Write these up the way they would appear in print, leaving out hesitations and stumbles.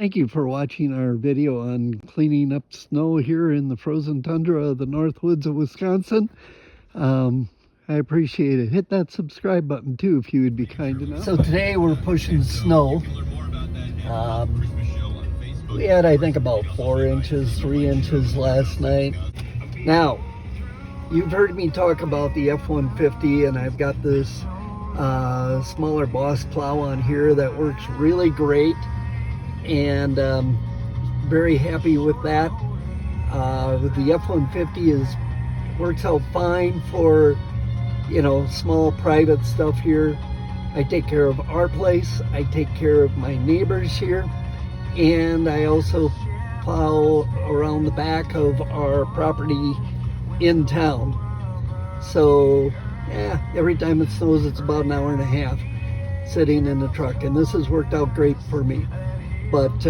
Thank you for watching our video on cleaning up snow here in the frozen tundra of the North Woods of Wisconsin. I appreciate it. Hit that subscribe button too if you would be kind enough. So today we're pushing snow. We had, I think, about 4 inches, 3 inches last night. Now, you've heard me talk about the F150, and I've got this smaller Boss plow on here that works really great. And very happy with that. With the F-150 works out fine for, you know, small private stuff here. I take care of our place, I take care of my neighbors here, and I also plow around the back of our property in town. So yeah, every time it snows it's about an hour and a half sitting in the truck, and this has worked out great for me. But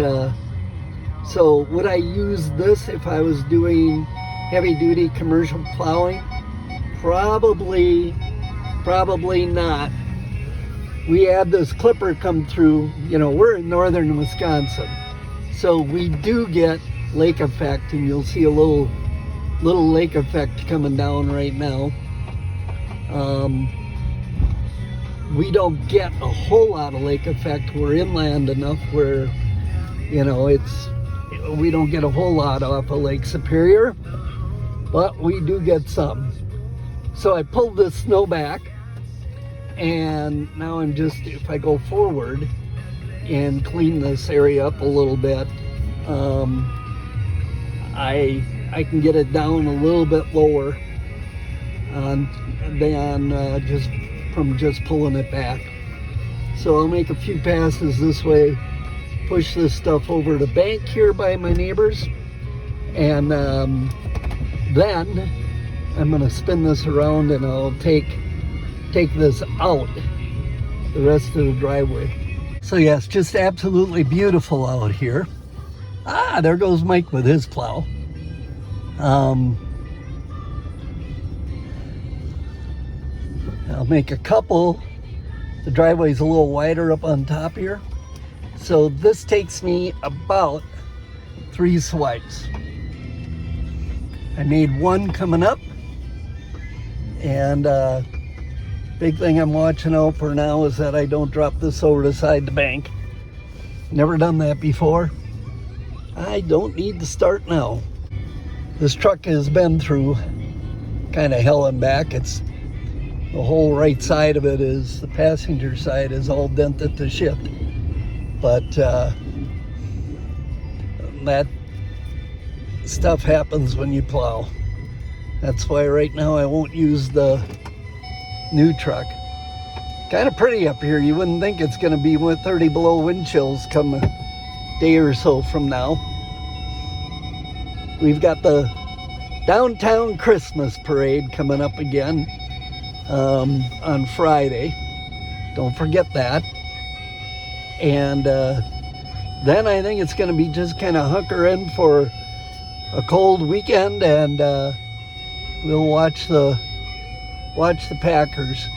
so would I use this if I was doing heavy duty commercial plowing? Probably not. We had this clipper come through. You know, we're in northern Wisconsin, so we do get lake effect, and you'll see a little lake effect coming down right now. We don't get a whole lot of lake effect. We're inland enough where, you know, we don't get a whole lot off of Lake Superior, but we do get some. So I pulled this snow back, and now I'm just, if I go forward and clean this area up a little bit, I can get it down a little bit lower than just pulling it back. So I'll make a few passes this way, push this stuff over the bank here by my neighbors, and then I'm going to spin this around and I'll take this out the rest of the driveway. So yes, just absolutely beautiful out here. There goes Mike with his plow. I'll make a couple. The driveway's a little wider up on top here. So this takes me about 3 swipes. I made one coming up, and big thing I'm watching out for now is that I don't drop this over the side of the bank. Never done that before. I don't need to start now. This truck has been through kind of hell and back. It's the whole right side of it is, the passenger side is all dented to shit. But that stuff happens when you plow. That's why right now I won't use the new truck. Kind of pretty up here. You wouldn't think it's going to be 30 below wind chills come a day or so from now. We've got the downtown Christmas parade coming up again on Friday. Don't forget that. And then I think it's going to be just kind of hunker in for a cold weekend, and we'll watch the Packers.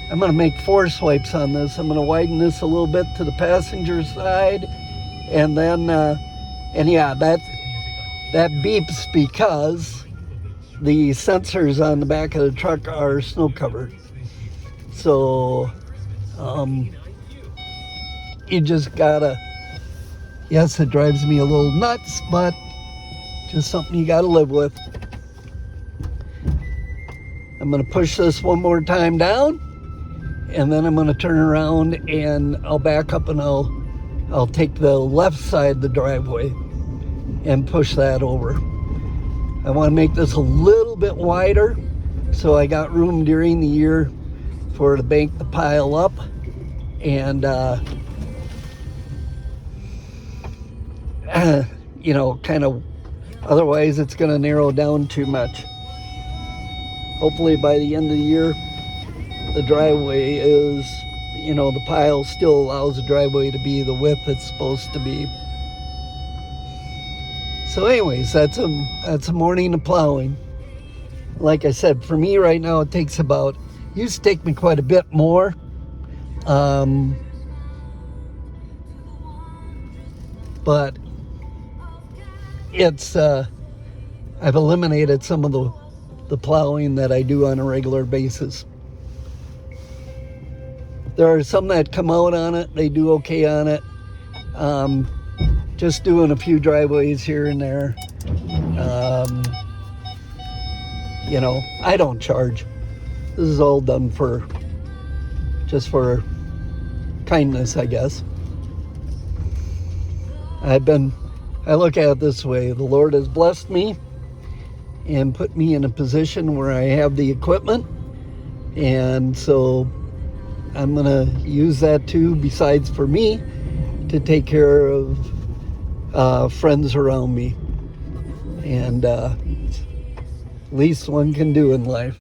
I'm going to make 4 swipes on this. I'm going to widen this a little bit to the passenger side, and then and yeah, that beeps because the sensors on the back of the truck are snow covered. So you just gotta, yes, it drives me a little nuts, but just something you gotta live with. I'm gonna push this one more time down, and then I'm gonna turn around and I'll back up, and I'll take the left side of the driveway and push that over. I want to make this a little bit wider, so I got room during the year for the bank to pile up, and you know, kind of, otherwise it's going to narrow down too much. Hopefully by the end of the year, the driveway is, you know, the pile still allows the driveway to be the width it's supposed to be. So anyways, that's a morning of plowing. Like I said, for me right now, it takes about, used to take me quite a bit more. but it's I've eliminated some of the plowing that I do on a regular basis. There are some that come out on it, they do okay on it. Just doing a few driveways here and there. You know, I don't charge. This is all done just for kindness, I guess. I look at it this way. The Lord has blessed me and put me in a position where I have the equipment. And so I'm going to use that too, besides for me, to take care of friends around me. And least one can do in life.